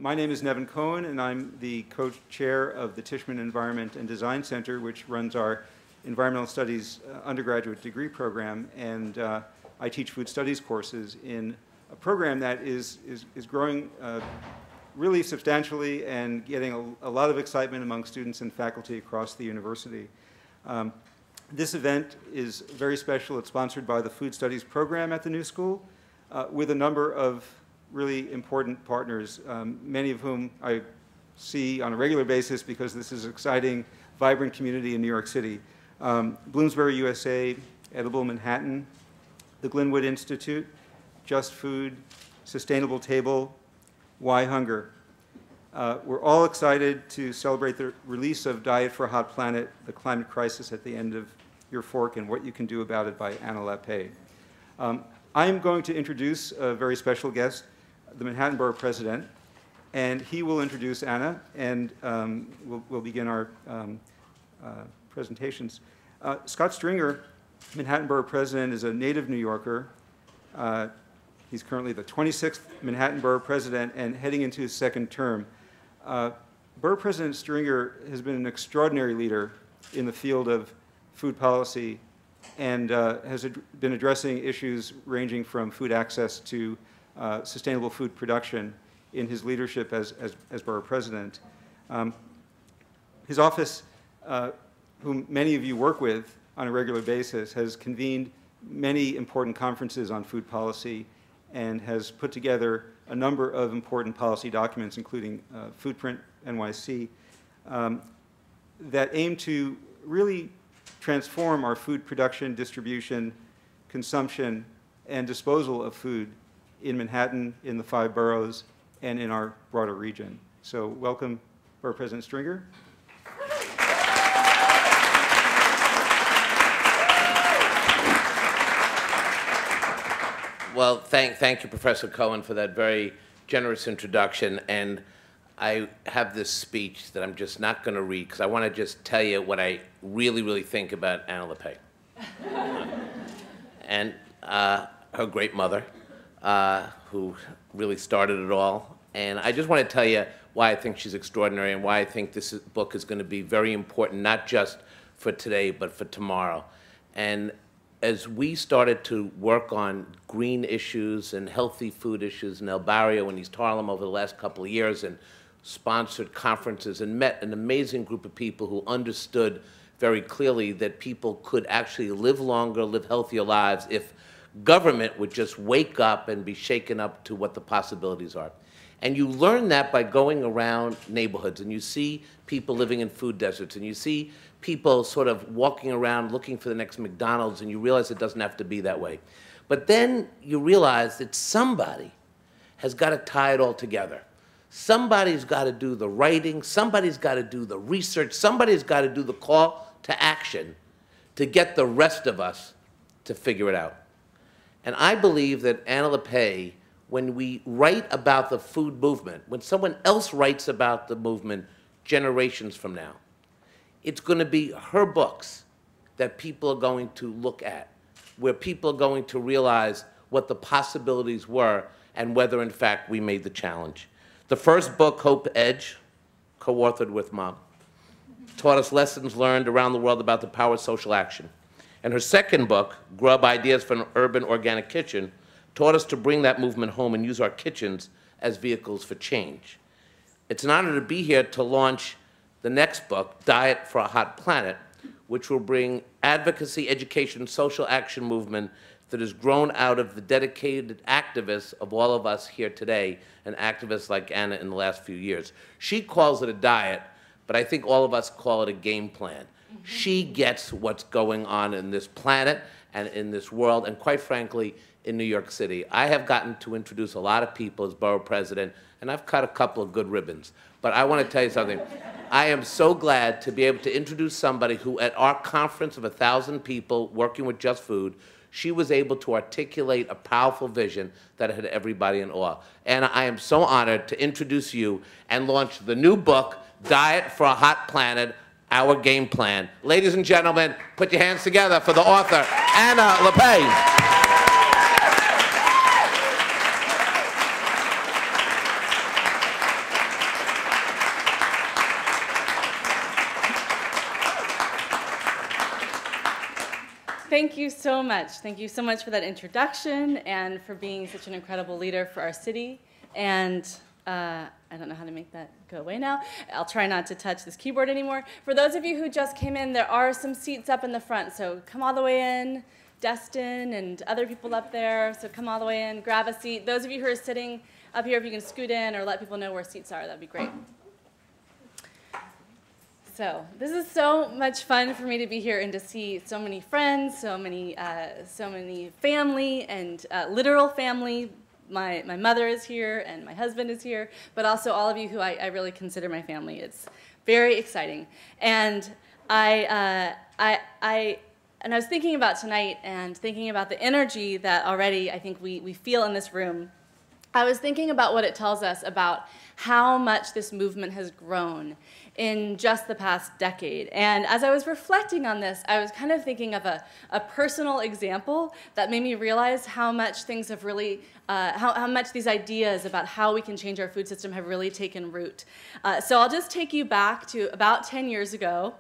My name is Nevin Cohen, and I'm the co-chair of the Tishman Environment and Design Center, which runs our environmental studies undergraduate degree program. And I teach food studies courses in a program that is growing really substantially and getting a lot of excitement among students and faculty across the university. This event is very special. It's sponsored by the Food Studies program at the New School with a number of really important partners, many of whom I see on a regular basis because this is an exciting, vibrant community in New York City. Bloomsbury, USA, Edible Manhattan, the Glynwood Institute, Just Food, Sustainable Table, WhyHunger. We're all excited to celebrate the release of Diet for a Hot Planet, The Climate Crisis at the End of Your Fork and What You Can Do About It by Anna Lappé. I'm going to introduce a very special guest, the Manhattan Borough President, and he will introduce Anna, and we'll begin our presentations. Scott Stringer, Manhattan Borough President, is a native New Yorker. He's currently the 26th Manhattan Borough President and heading into his second term. Borough President Stringer has been an extraordinary leader in the field of food policy and has been addressing issues ranging from food access to sustainable food production in his leadership as Borough President. His office, whom many of you work with on a regular basis, has convened many important conferences on food policy and has put together a number of important policy documents, including Foodprint NYC, that aim to really transform our food production, distribution, consumption, and disposal of food in Manhattan, in the 5 boroughs, and in our broader region. So welcome, Borough President Stringer. Well, thank you, Professor Cohen, for that very generous introduction. And I have this speech that I'm just not going to read because I want to just tell you what I really, really think about Anna Lappé. And her great mother, who really started it all. And I just want to tell you why I think she's extraordinary and why I think this book is going to be very important, not just for today, but for tomorrow. And as we started to work on green issues and healthy food issues in El Barrio and East Harlem over the last couple of years and sponsored conferences and met an amazing group of people who understood very clearly that people could actually live longer, live healthier lives if government would just wake up and be shaken up to what the possibilities are. And you learn that by going around neighborhoods, and you see people living in food deserts, and you see people sort of walking around looking for the next McDonald's, and you realize it doesn't have to be that way. But then you realize that somebody has got to tie it all together. Somebody's got to do the writing, somebody's got to do the research, somebody's got to do the call to action to get the rest of us to figure it out. And I believe that Anna Lappé, when we write about the food movement, when someone else writes about the movement generations from now, it's going to be her books that people are going to look at, where people are going to realize what the possibilities were and whether, in fact, we made the challenge. The first book, Hope Edge, co-authored with Mom, taught us lessons learned around the world about the power of social action. And her second book, Grub Ideas for an Urban Organic Kitchen, taught us to bring that movement home and use our kitchens as vehicles for change. It's an honor to be here to launch the next book, Diet for a Hot Planet, which will bring advocacy, education, social action movement that has grown out of the dedicated activists of all of us here today, and activists like Anna in the last few years. She calls it a diet, but I think all of us call it a game plan. She gets what's going on in this planet and in this world, and quite frankly, in New York City. I have gotten to introduce a lot of people as borough president, and I've cut a couple of good ribbons. But I want to tell you something. I am so glad to be able to introduce somebody who, at our conference of 1,000 people working with Just Food, she was able to articulate a powerful vision that had everybody in awe. And I am so honored to introduce you and launch the new book, Diet for a Hot Planet, Our Game Plan. Ladies and gentlemen, put your hands together for the author, Anna Lappé. Thank you so much. Thank you so much for that introduction and for being such an incredible leader for our city. And I don't know how to make that go away now. I'll try not to touch this keyboard anymore. For those of you who just came in, there are some seats up in the front, so come all the way in. Destin and other people up there, so come all the way in, grab a seat. Those of you who are sitting up here, if you can scoot in or let people know where seats are, that'd be great. So this is so much fun for me to be here and to see so many friends, so many family and literal family. My mother is here and my husband is here, but also all of you who I really consider my family. It's very exciting. And I was thinking about tonight and thinking about the energy that already I think we feel in this room. I was thinking about what it tells us about how much this movement has grown in just the past decade. And as I was reflecting on this, I was kind of thinking of a personal example that made me realize how much things have really, how much these ideas about how we can change our food system have really taken root. So I'll just take you back to about 10 years ago.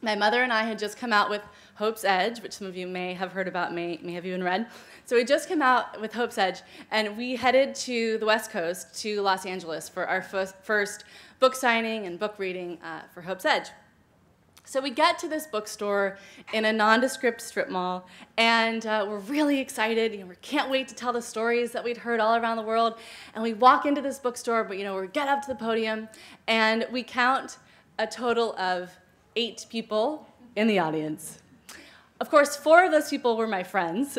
My mother and I had just come out with Hope's Edge, which some of you may have heard about, may have even read. So we just came out with Hope's Edge, and we headed to the West Coast, to Los Angeles, for our first book signing and book reading for Hope's Edge. So we get to this bookstore in a nondescript strip mall, and we're really excited. We can't wait to tell the stories that we'd heard all around the world. And we walk into this bookstore, but we get up to the podium, and we count a total of 8 people in the audience. Of course, 4 of those people were my friends,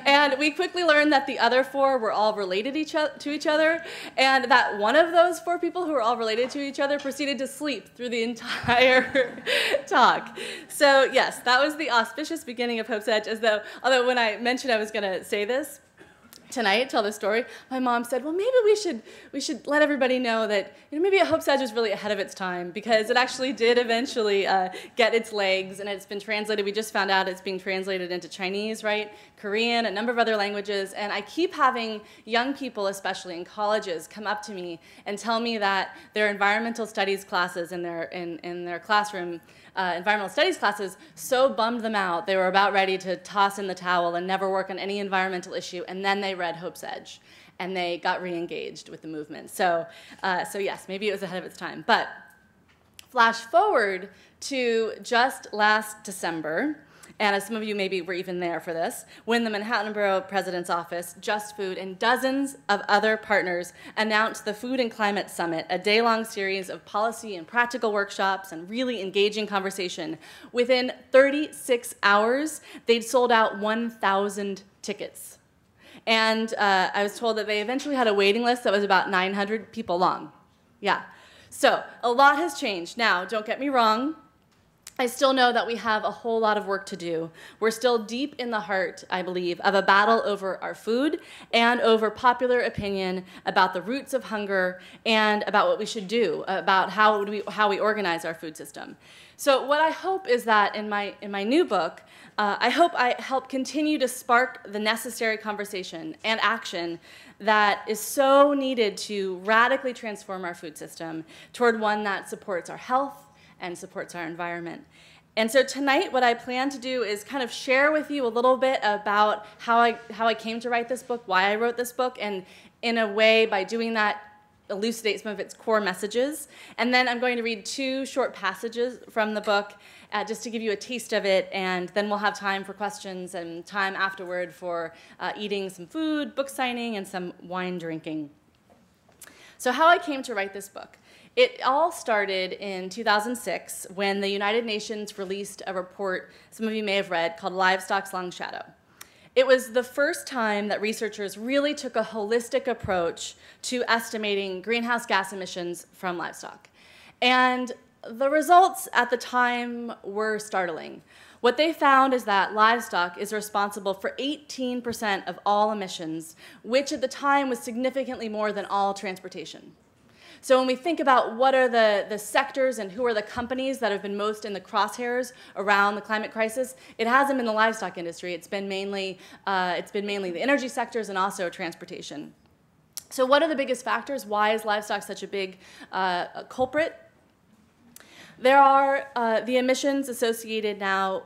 and we quickly learned that the other 4 were all related to each other, and that one of those 4 people who were all related to each other proceeded to sleep through the entire talk. So yes, that was the auspicious beginning of Hope's Edge, although when I mentioned I was going to say this tonight, tell this story, my mom said, well, maybe we should let everybody know that maybe Hope's Edge was really ahead of its time, because it actually did eventually get its legs, and it's been translated. We just found out it's being translated into Chinese, right? Korean, a number of other languages, and I keep having young people, especially in colleges, come up to me and tell me that their environmental studies classes in their classroom, environmental studies classes, so bummed them out, they were about ready to toss in the towel and never work on any environmental issue, and then they read Hope's Edge, and they got re-engaged with the movement. So yes, maybe it was ahead of its time. But flash forward to just last December, and as some of you maybe were even there for this, when the Manhattan Borough President's Office, Just Food, and dozens of other partners announced the Food and Climate Summit, a day-long series of policy and practical workshops and really engaging conversation. Within 36 hours, they'd sold out 1,000 tickets. And I was told that they eventually had a waiting list that was about 900 people long. Yeah. So a lot has changed. Now, don't get me wrong. I still know that we have a whole lot of work to do. We're still deep in the heart, I believe, of a battle over our food and over popular opinion about the roots of hunger and about what we should do, about how we organize our food system. So what I hope is that in my new book, I hope I help continue to spark the necessary conversation and action that is so needed to radically transform our food system toward one that supports our health and supports our environment. And so tonight, what I plan to do is kind of share with you a little bit about how I came to write this book, why I wrote this book, and in a way, by doing that, elucidate some of its core messages. And then I'm going to read 2 short passages from the book just to give you a taste of it, and then we'll have time for questions and time afterward for eating some food, book signing, and some wine drinking. So how I came to write this book. It all started in 2006 when the United Nations released a report some of you may have read called Livestocks Long Shadow. It was the first time that researchers really took a holistic approach to estimating greenhouse gas emissions from livestock. And the results at the time were startling. What they found is that livestock is responsible for 18% of all emissions, which at the time was significantly more than all transportation. So when we think about what are the sectors and who are the companies that have been most in the crosshairs around the climate crisis, it hasn't been the livestock industry. It's been mainly the energy sectors and also transportation. So what are the biggest factors? Why is livestock such a big culprit? There are the emissions associated now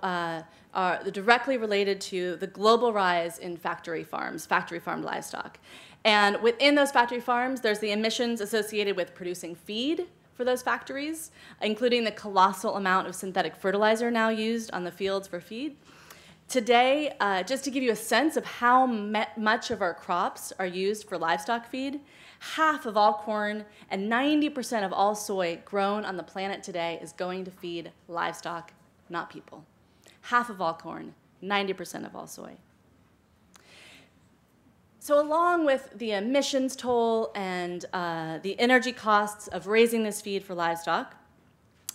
are directly related to the global rise in factory farms, factory-farmed livestock. And within those factory farms, there's the emissions associated with producing feed for those factories, including the colossal amount of synthetic fertilizer now used on the fields for feed. Today, just to give you a sense of how much of our crops are used for livestock feed, half of all corn and 90% of all soy grown on the planet today is going to feed livestock, not people. Half of all corn, 90% of all soy. So along with the emissions toll and the energy costs of raising this feed for livestock,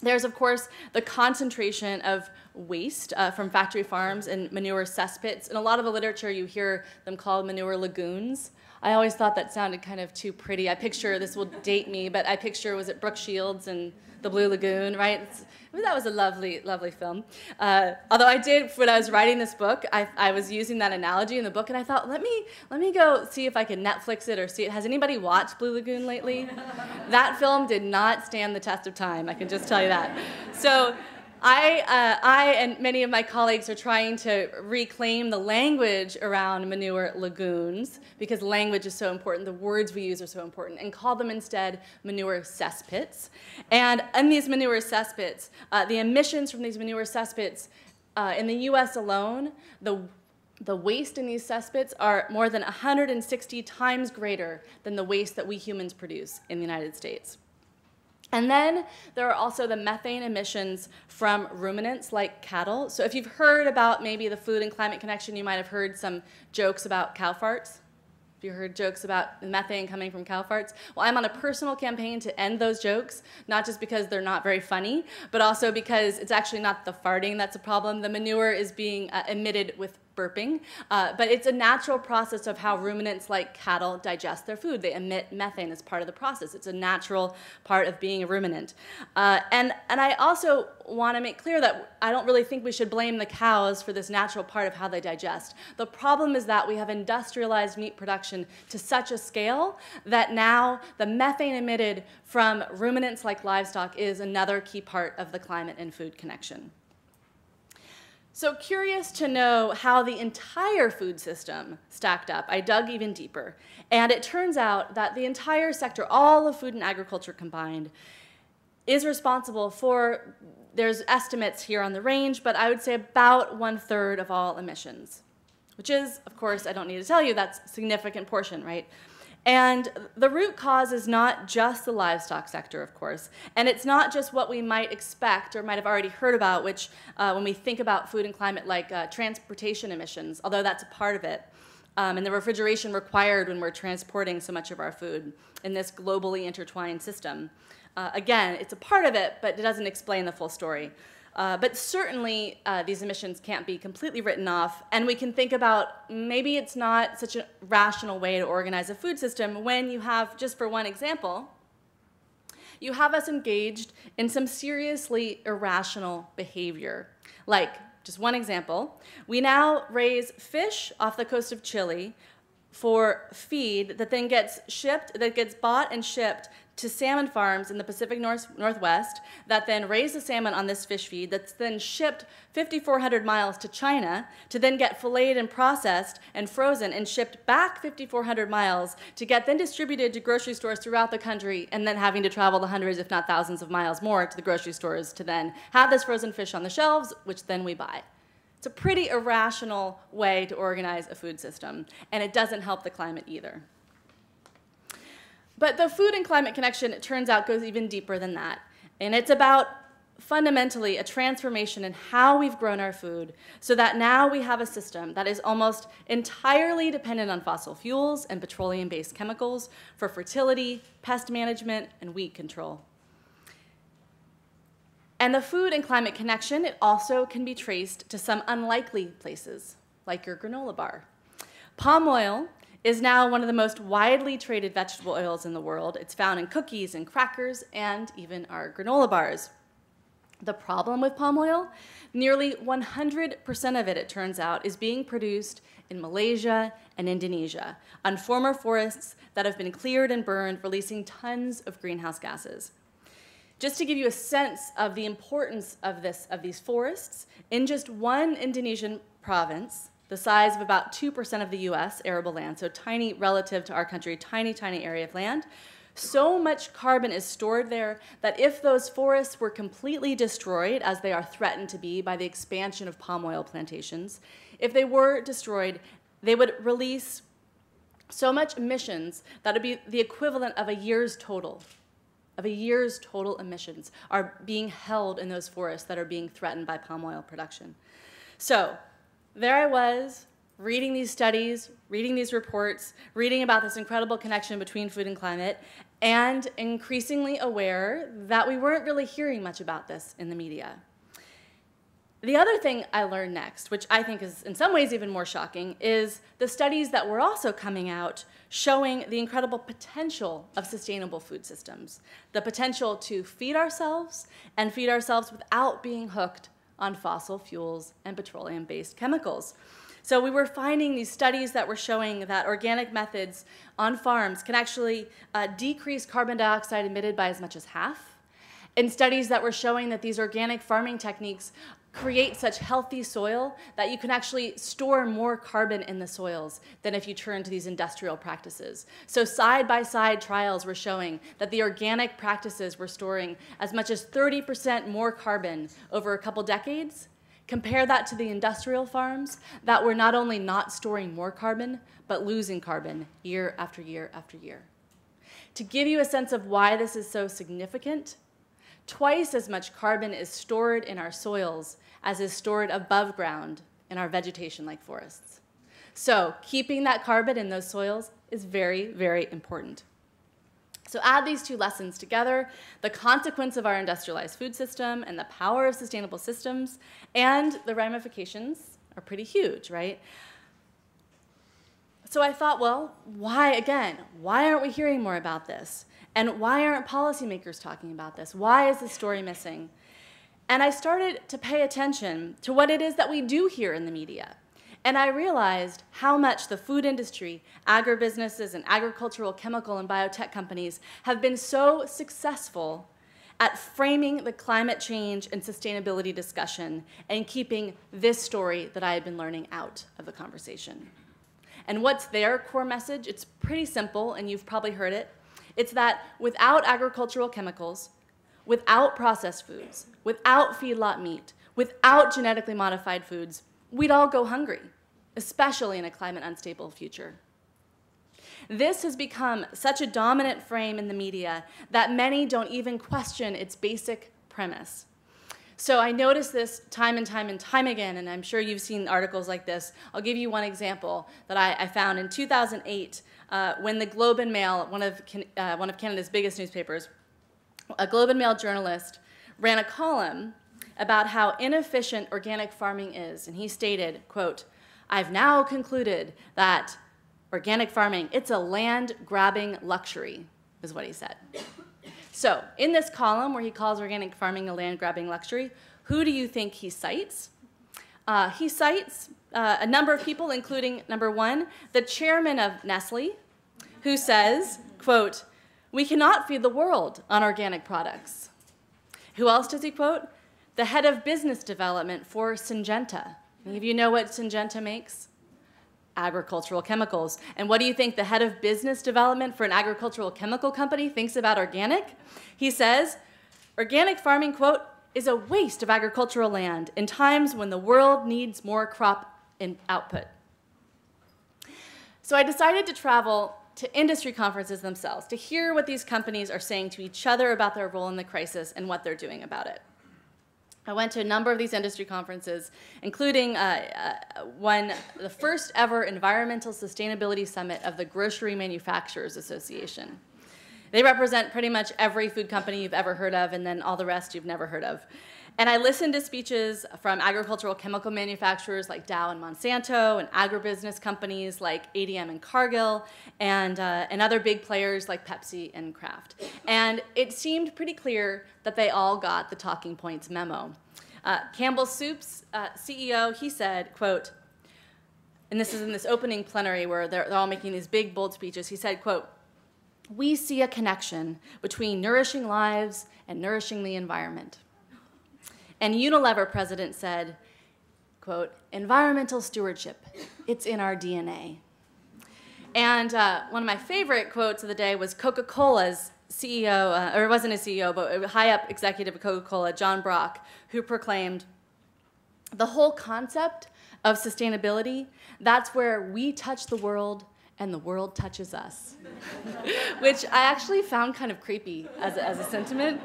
there's, of course, the concentration of waste from factory farms and manure cesspits. In a lot of the literature, you hear them called manure lagoons. I always thought that sounded kind of too pretty. I picture, this will date me, but I picture, was it Brooke Shields and The Blue Lagoon, right? That was a lovely, lovely film. Although I did, when I was writing this book, I was using that analogy in the book, and I thought, let me go see if I can Netflix it or see it. Has anybody watched Blue Lagoon lately? That film did not stand the test of time, I can just tell you that. So I and many of my colleagues are trying to reclaim the language around manure lagoons, because language is so important, the words we use are so important, and call them instead manure cesspits. And in these manure cesspits, the emissions from these manure cesspits in the US alone, the waste in these cesspits are more than 160 times greater than the waste that we humans produce in the United States. And then there are also the methane emissions from ruminants like cattle. So if you've heard about maybe the food and climate connection, you might have heard some jokes about cow farts. Have you heard jokes about methane coming from cow farts? Well, I'm on a personal campaign to end those jokes, not just because they're not very funny, but also because it's actually not the farting that's a problem. The manure is being emitted with burping, but it's a natural process of how ruminants like cattle digest their food. They emit methane as part of the process. It's a natural part of being a ruminant. And I also want to make clear that I don't really think we should blame the cows for this natural part of how they digest. The problem is that we have industrialized meat production to such a scale that now the methane emitted from ruminants like livestock is another key part of the climate and food connection. So curious to know how the entire food system stacked up, I dug even deeper. And it turns out that the entire sector, all of food and agriculture combined, is responsible for, there's estimates here on the range, but I would say about 1/3 of all emissions, which is, of course, I don't need to tell you, that's a significant portion, right? And the root cause is not just the livestock sector, of course, and it's not just what we might expect or might have already heard about, which when we think about food and climate, like transportation emissions, although that's a part of it, and the refrigeration required when we're transporting so much of our food in this globally intertwined system. Again, it's a part of it, but it doesn't explain the full story. But certainly, these emissions can't be completely written off, and we can think about maybe it's not such a rational way to organize a food system when you have, just for one example, you have us engaged in some seriously irrational behavior. Like, just one example, we now raise fish off the coast of Chile for feed that then gets bought and shipped to salmon farms in the Pacific Northwest that then raise the salmon on this fish feed that's then shipped 5,400 miles to China to then get filleted and processed and frozen and shipped back 5,400 miles to get then distributed to grocery stores throughout the country, and then having to travel the hundreds, if not thousands of miles more to the grocery stores to then have this frozen fish on the shelves, which then we buy. It's a pretty irrational way to organize a food system, and it doesn't help the climate either. But the food and climate connection, it turns out, goes even deeper than that. And it's about, fundamentally, a transformation in how we've grown our food so that now we have a system that is almost entirely dependent on fossil fuels and petroleum-based chemicals for fertility, pest management, and weed control. And the food and climate connection, it also can be traced to some unlikely places, like your granola bar. Palm oil is now one of the most widely traded vegetable oils in the world. It's found in cookies and crackers and even our granola bars. The problem with palm oil, nearly 100% of it, it turns out, is being produced in Malaysia and Indonesia on former forests that have been cleared and burned, releasing tons of greenhouse gases. Just to give you a sense of the importance of these forests, in just one Indonesian province, the size of about 2% of the US arable land, so tiny relative to our country, tiny, tiny area of land, so much carbon is stored there that if those forests were completely destroyed, as they are threatened to be by the expansion of palm oil plantations, if they were destroyed, they would release so much emissions that would be the equivalent of a year's total emissions are being held in those forests that are being threatened by palm oil production. So there I was, reading these studies, reading these reports, reading about this incredible connection between food and climate, and increasingly aware that we weren't really hearing much about this in the media. The other thing I learned next, which I think is in some ways even more shocking, is the studies that were also coming out showing the incredible potential of sustainable food systems, the potential to feed ourselves and feed ourselves without being hooked on fossil fuels and petroleum-based chemicals. So we were finding these studies that were showing that organic methods on farms can actually decrease carbon dioxide emitted by as much as half, and studies that were showing that these organic farming techniques create such healthy soil that you can actually store more carbon in the soils than if you turn to these industrial practices. So side-by-side trials were showing that the organic practices were storing as much as 30% more carbon over a couple decades. Compare that to the industrial farms that were not only not storing more carbon, but losing carbon year after year after year. To give you a sense of why this is so significant, twice as much carbon is stored in our soils as is stored above ground in our vegetation like forests. So keeping that carbon in those soils is very, very important. So add these two lessons together, the consequence of our industrialized food system and the power of sustainable systems, and the ramifications are pretty huge, right? So I thought, well, why aren't we hearing more about this? And why aren't policymakers talking about this? Why is this story missing? And I started to pay attention to what it is that we do hear in the media. And I realized how much the food industry, agribusinesses, and agricultural, chemical, and biotech companies have been so successful at framing the climate change and sustainability discussion and keeping this story that I had been learning out of the conversation. And what's their core message? It's pretty simple, and you've probably heard it. It's that without agricultural chemicals, without processed foods, without feedlot meat, without genetically modified foods, we'd all go hungry, especially in a climate unstable future. This has become such a dominant frame in the media that many don't even question its basic premise. So I noticed this time and time again, and I'm sure you've seen articles like this. I'll give you one example that I found in 2008 when the Globe and Mail, one of Canada's biggest newspapers, a Globe and Mail journalist ran a column about how inefficient organic farming is. And he stated, quote, "I've now concluded that organic farming, it's a land-grabbing luxury," is what he said. So in this column where he calls organic farming a land-grabbing luxury, who do you think he cites? He cites a number of people, including, number one, the chairman of Nestle, who says, quote, "We cannot feed the world on organic products." Who else does he quote? The head of business development for Syngenta. Any of you know what Syngenta makes? Agricultural chemicals. And what do you think the head of business development for an agricultural chemical company thinks about organic? He says, organic farming, quote, "is a waste of agricultural land in times when the world needs more crop output." So I decided to travel to industry conferences themselves to hear what these companies are saying to each other about their role in the crisis and what they're doing about it. I went to a number of these industry conferences, including the first ever Environmental Sustainability Summit of the Grocery Manufacturers Association. They represent pretty much every food company you've ever heard of, and then all the rest you've never heard of. And I listened to speeches from agricultural chemical manufacturers like Dow and Monsanto, and agribusiness companies like ADM and Cargill, and other big players like Pepsi and Kraft. And it seemed pretty clear that they all got the talking points memo. Campbell Soup's CEO, he said, quote, and this is in this opening plenary where they're all making these big, bold speeches, he said, quote, we see a connection between nourishing lives and nourishing the environment. And Unilever president said, quote, "Environmental stewardship, it's in our DNA." And one of my favorite quotes of the day was Coca-Cola's CEO, or it wasn't a CEO, but a high-up executive of Coca-Cola, John Brock, who proclaimed, "The whole concept of sustainability, that's where we touch the world and the world touches us," which I actually found kind of creepy as a sentiment.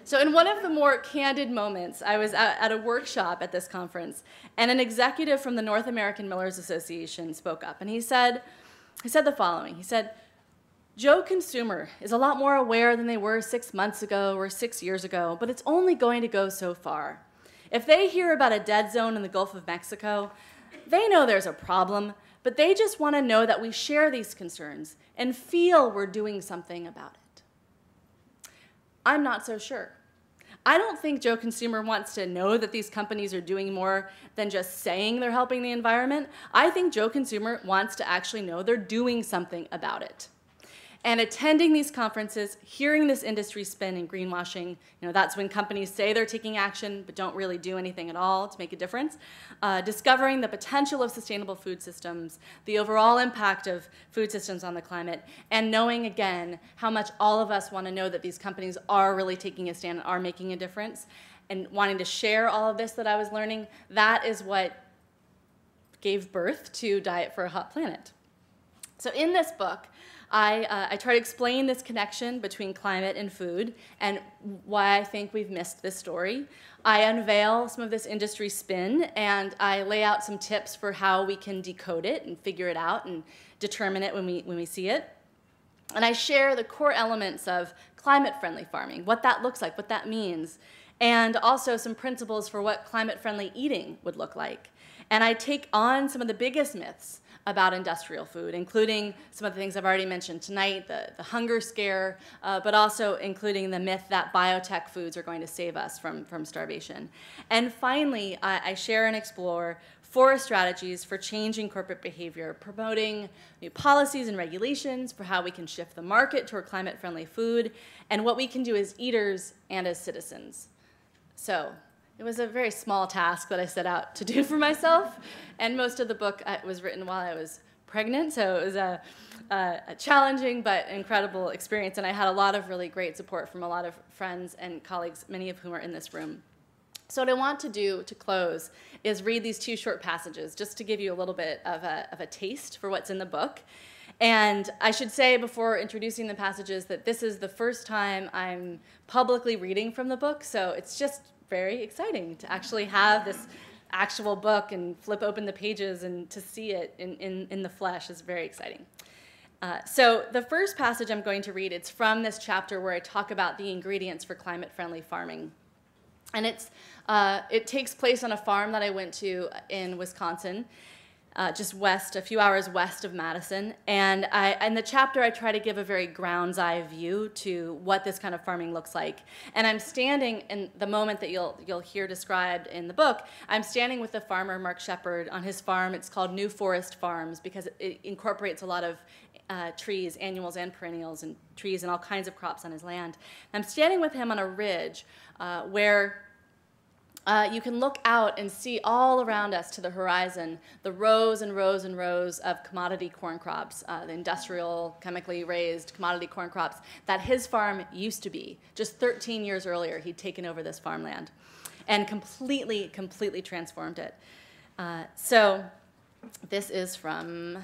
So in one of the more candid moments, I was at a workshop at this conference, and an executive from the North American Millers Association spoke up, and he said the following. He said, "Joe consumer is a lot more aware than they were 6 months ago or 6 years ago, but it's only going to go so far. If they hear about a dead zone in the Gulf of Mexico, they know there's a problem, but they just want to know that we share these concerns and feel we're doing something about it." I'm not so sure. I don't think Joe Consumer wants to know that these companies are doing more than just saying they're helping the environment. I think Joe Consumer wants to actually know they're doing something about it. And attending these conferences, hearing this industry spin in greenwashing, that's when companies say they're taking action but don't really do anything at all to make a difference. Discovering the potential of sustainable food systems, the overall impact of food systems on the climate, and knowing again how much all of us want to know that these companies are really taking a stand and are making a difference, and wanting to share all of this that I was learning, that is what gave birth to Diet for a Hot Planet. So in this book, I try to explain this connection between climate and food and why I think we've missed this story. I unveil some of this industry spin, and I lay out some tips for how we can decode it and figure it out and determine it when we see it. And I share the core elements of climate-friendly farming, what that looks like, what that means, and also some principles for what climate-friendly eating would look like. And I take on some of the biggest myths about industrial food, including some of the things I've already mentioned tonight, the hunger scare, but also including the myth that biotech foods are going to save us from starvation. And finally, I share and explore 4 strategies for changing corporate behavior, promoting new policies and regulations for how we can shift the market toward climate-friendly food, and what we can do as eaters and as citizens. So, it was a very small task that I set out to do for myself, and most of the book was written while I was pregnant, so it was a challenging but incredible experience, and I had a lot of really great support from a lot of friends and colleagues, many of whom are in this room. So what I want to do to close is read these 2 short passages, just to give you a little bit of a taste for what's in the book. And I should say before introducing the passages that this is the first time I'm publicly reading from the book, so it's just very exciting to actually have this actual book and flip open the pages and to see it in the flesh is very exciting. So the first passage I'm going to read, it's from this chapter where I talk about the ingredients for climate-friendly farming. And it takes place on a farm that I went to in Wisconsin, just a few hours west of Madison. And in the chapter, I try to give a very ground's-eye view to what this kind of farming looks like. And I'm standing, in the moment that you'll hear described in the book, I'm standing with the farmer, Mark Shepard, on his farm. It's called New Forest Farms because it incorporates a lot of trees, annuals and perennials, and trees and all kinds of crops on his land. And I'm standing with him on a ridge where you can look out and see all around us to the horizon the rows and rows and rows of commodity corn crops, the industrial, chemically raised commodity corn crops that his farm used to be. Just 13 years earlier, he'd taken over this farmland and completely transformed it. So this is from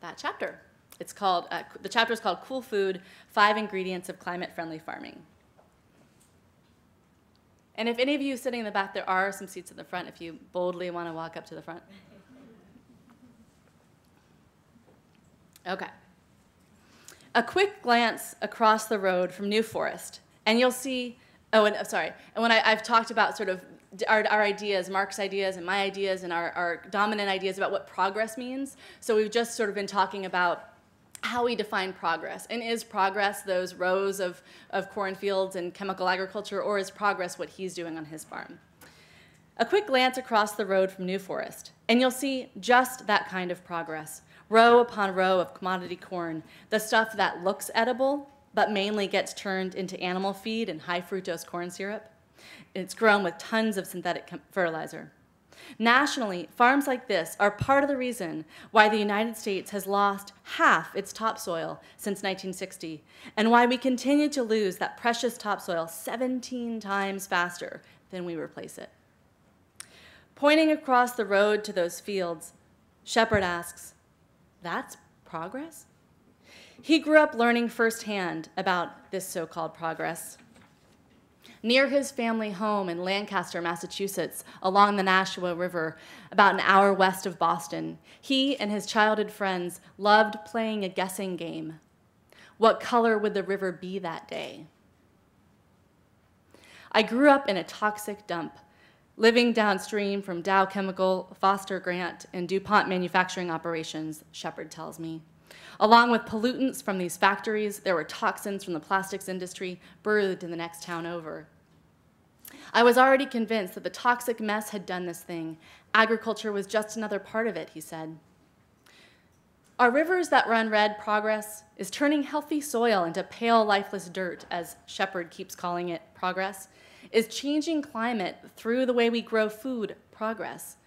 that chapter. It's called, the chapter is called Cool Food, 5 Ingredients of Climate-Friendly Farming. And if any of you sitting in the back, there are some seats in the front if you boldly want to walk up to the front. Okay. A quick glance across the road from New Forest, and you'll see, and when I've talked about sort of our ideas, Mark's ideas and my ideas and our dominant ideas about what progress means. So we've just sort of been talking about how we define progress. And is progress those rows of cornfields and chemical agriculture, or is progress what he's doing on his farm? A quick glance across the road from New Forest, and you'll see just that kind of progress. row upon row of commodity corn, the stuff that looks edible, but mainly gets turned into animal feed and high fructose corn syrup. It's grown with tons of synthetic fertilizer. Nationally, farms like this are part of the reason why the United States has lost half its topsoil since 1960, and why we continue to lose that precious topsoil 17 times faster than we replace it. Pointing across the road to those fields, Shepard asks, "That's progress?" He grew up learning firsthand about this so-called progress. Near his family home in Lancaster, Massachusetts, along the Nashua River, about an hour west of Boston, he and his childhood friends loved playing a guessing game. What color would the river be that day? I grew up in a toxic dump, living downstream from Dow Chemical, Foster Grant, and DuPont manufacturing operations, Shepard tells me. Along with pollutants from these factories, there were toxins from the plastics industry breathed in the next town over. I was already convinced that the toxic mess had done this thing. Agriculture was just another part of it, he said. Are rivers that run red progress? Is turning healthy soil into pale, lifeless dirt, as Shepard keeps calling it, progress? Is changing climate through the way we grow food progress?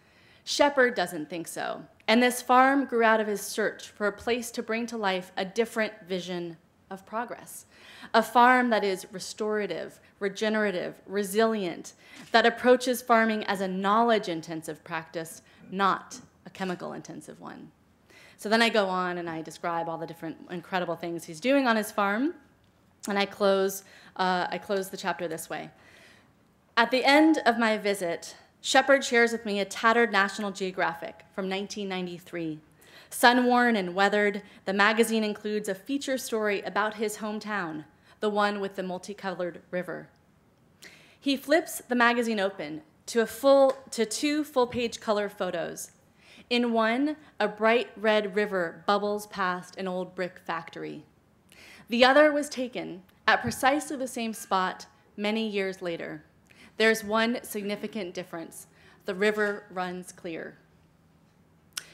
Shepard doesn't think so. And this farm grew out of his search for a place to bring to life a different vision of progress. A farm that is restorative, regenerative, resilient, that approaches farming as a knowledge-intensive practice, not a chemical-intensive one. So then I go on and I describe all the different incredible things he's doing on his farm, and I close the chapter this way. At the end of my visit, Shepard shares with me a tattered National Geographic from 1993. Sun-worn and weathered, the magazine includes a feature story about his hometown, the one with the multicolored river. He flips the magazine open to two full-page color photos. In one, a bright red river bubbles past an old brick factory. The other was taken at precisely the same spot many years later. There's one significant difference. The river runs clear.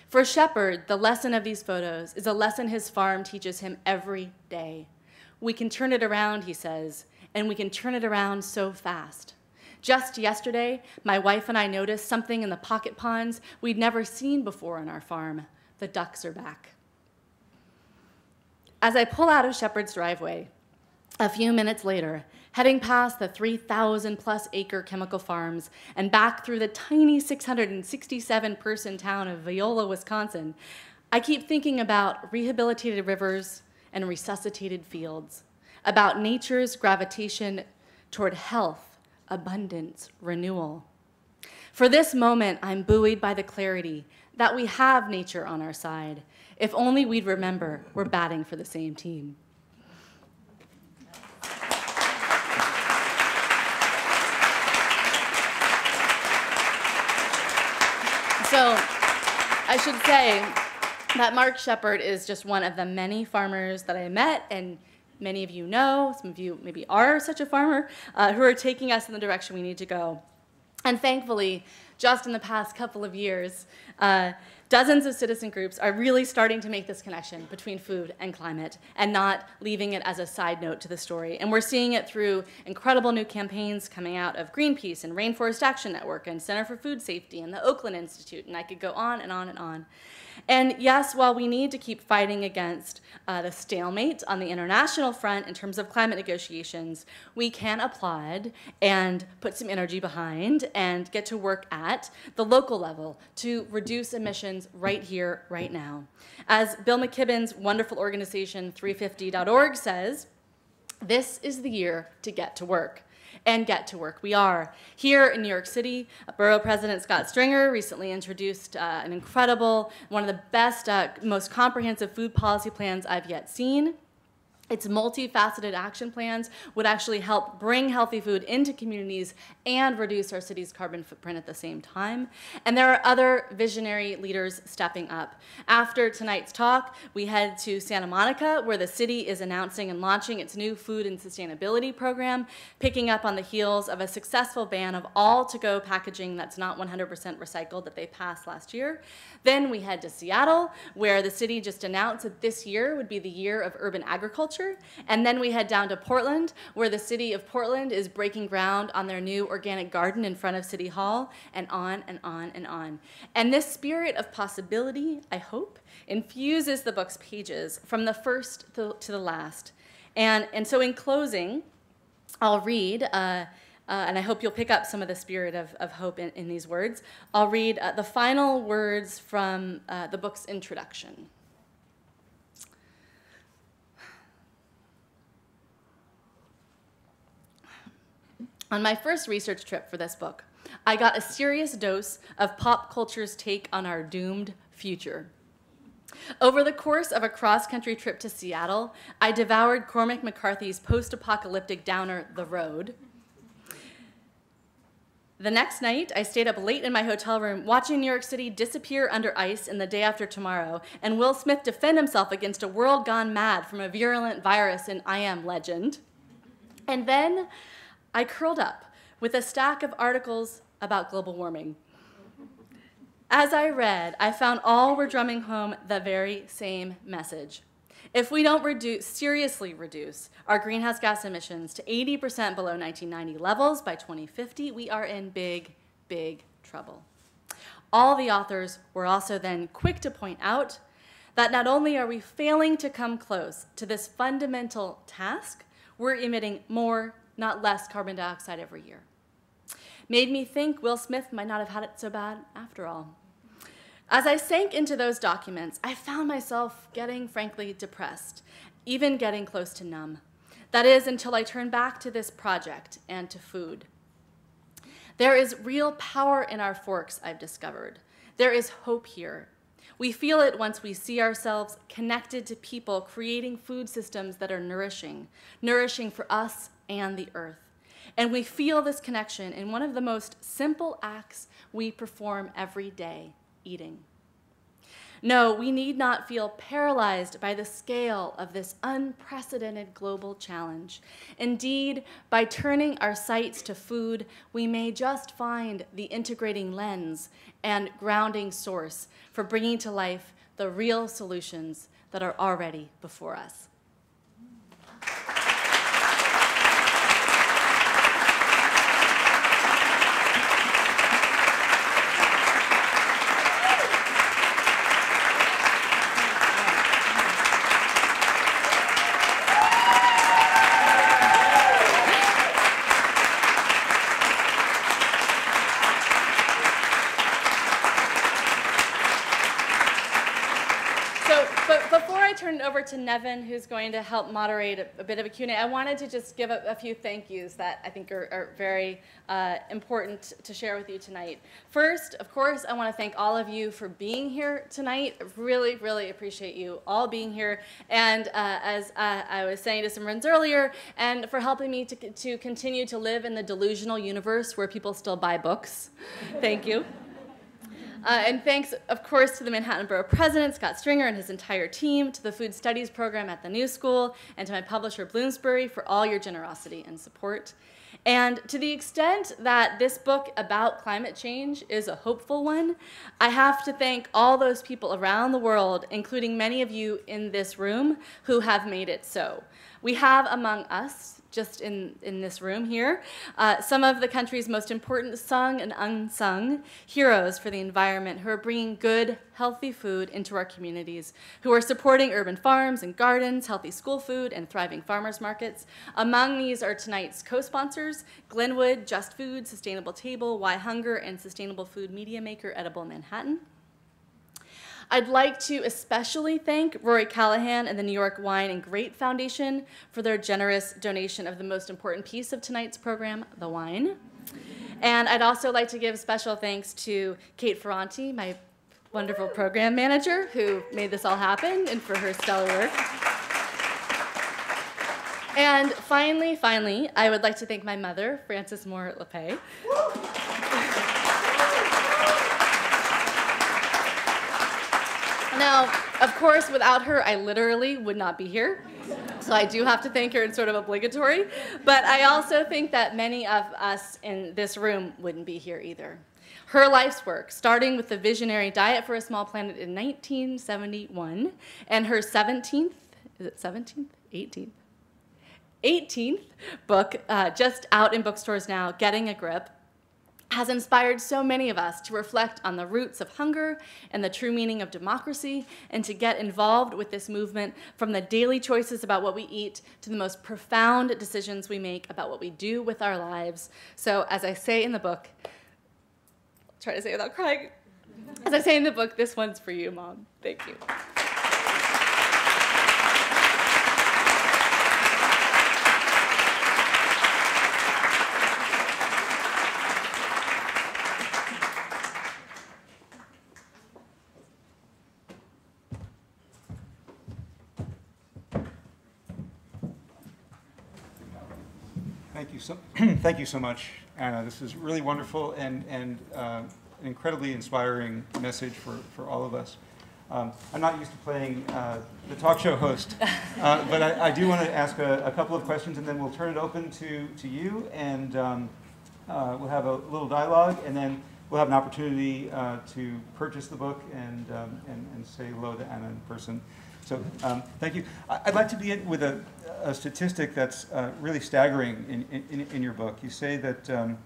For Shepard, the lesson of these photos is a lesson his farm teaches him every day. We can turn it around, he says, and we can turn it around so fast. Just yesterday, my wife and I noticed something in the pocket ponds we'd never seen before on our farm. The ducks are back. As I pull out of Shepard's driveway, a few minutes later, heading past the 3,000-plus acre chemical farms and back through the tiny 667-person town of Viola, Wisconsin, I keep thinking about rehabilitated rivers and resuscitated fields, about nature's gravitation toward health, abundance, renewal. For this moment, I'm buoyed by the clarity that we have nature on our side. If only we'd remember we're batting for the same team. So I should say that Mark Shepard is just one of the many farmers that I met, and many of you know, some of you maybe are such a farmer, who are taking us in the direction we need to go. And thankfully, just in the past couple of years, dozens of citizen groups are really starting to make this connection between food and climate and not leaving it as a side note to the story. And we're seeing it through incredible new campaigns coming out of Greenpeace and Rainforest Action Network and Center for Food Safety and the Oakland Institute, and I could go on and on and on. And yes, while we need to keep fighting against the stalemate on the international front in terms of climate negotiations, we can applaud and put some energy behind and get to work at the local level to reduce emissions right here, right now. As Bill McKibben's wonderful organization 350.org says, this is the year to get to work. And get to work we are. Here in New York City, Borough President Scott Stringer recently introduced an incredible, one of the best, most comprehensive food policy plans I've yet seen. Its multifaceted action plans would actually help bring healthy food into communities and reduce our city's carbon footprint at the same time. And there are other visionary leaders stepping up. After tonight's talk, we head to Santa Monica, where the city is announcing and launching its new food and sustainability program, picking up on the heels of a successful ban of all to-go packaging that's not 100% recycled that they passed last year. Then we head to Seattle, where the city just announced that this year would be the year of urban agriculture. And then we head down to Portland, where the city of Portland is breaking ground on their new organic garden in front of City Hall, and on and on and on. And this spirit of possibility, I hope, infuses the book's pages from the first to the last. And so in closing, I'll read, and I hope you'll pick up some of the spirit of hope in these words. I'll read the final words from the book's introduction. On my first research trip for this book, I got a serious dose of pop culture's take on our doomed future. Over the course of a cross-country trip to Seattle, I devoured Cormac McCarthy's post-apocalyptic downer, The Road. The next night, I stayed up late in my hotel room watching New York City disappear under ice in The Day After Tomorrow, and Will Smith defend himself against a world gone mad from a virulent virus in I Am Legend. And then I curled up with a stack of articles about global warming. As I read, I found all were drumming home the very same message. If we don't seriously reduce our greenhouse gas emissions to 80% below 1990 levels by 2050, we are in big, big trouble. All the authors were also then quick to point out that not only are we failing to come close to this fundamental task, we're emitting more, not less, carbon dioxide every year. Made me think Will Smith might not have had it so bad after all. As I sank into those documents, I found myself getting, frankly, depressed, even getting close to numb. That is, until I turned back to this project and to food. There is real power in our forks, I've discovered. There is hope here. We feel it once we see ourselves connected to people creating food systems that are nourishing for us and the earth. And we feel this connection in one of the most simple acts we perform every day, eating. No, we need not feel paralyzed by the scale of this unprecedented global challenge. Indeed, by turning our sights to food, we may just find the integrating lens and grounding source for bringing to life the real solutions that are already before us. Over to Nevin, who's going to help moderate a bit of a Q&A. I wanted to just give a few thank yous that I think are very important to share with you tonight. First, of course, I want to thank all of you for being here tonight. I really, really appreciate you all being here. And as I was saying to some friends earlier, and for helping me to continue to live in the delusional universe where people still buy books. Thank you. And thanks, of course, to the Manhattan Borough President, Scott Stringer, and his entire team, to the Food Studies program at the New School, and to my publisher, Bloomsbury, for all your generosity and support. And to the extent that this book about climate change is a hopeful one, I have to thank all those people around the world, including many of you in this room, who have made it so. We have among us, just in this room here, some of the country's most important sung and unsung heroes for the environment who are bringing good, healthy food into our communities, who are supporting urban farms and gardens, healthy school food, and thriving farmers markets. Among these are tonight's co-sponsors, Glynwood, Just Food, Sustainable Table, WhyHunger, and Sustainable Food Media Maker, Edible Manhattan. I'd like to especially thank Rory Callahan and the New York Wine and Grape Foundation for their generous donation of the most important piece of tonight's program, the wine. And I'd also like to give special thanks to Kate Ferranti, my wonderful program manager, who made this all happen, and for her stellar work. And finally, I would like to thank my mother, Frances Moore Lappé. Now, of course, without her, I literally would not be here. So I do have to thank her. It's sort of obligatory. But I also think that many of us in this room wouldn't be here either. Her life's work, starting with the visionary Diet for a Small Planet in 1971, and her 17th, is it 17th? 18th book, just out in bookstores now, Getting a Grip, has inspired so many of us to reflect on the roots of hunger and the true meaning of democracy, and to get involved with this movement from the daily choices about what we eat to the most profound decisions we make about what we do with our lives. So as I say in the book, I'll try to say it without crying. As I say in the book, this one's for you, Mom. Thank you. Thank you so much, Anna. This is really wonderful and an incredibly inspiring message for all of us. I'm not used to playing the talk show host, but I do want to ask a couple of questions, and then we'll turn it open to you, and we'll have a little dialogue, and then we'll have an opportunity to purchase the book and say hello to Anna in person. So thank you. I'd like to begin with a statistic that's really staggering in your book. You say that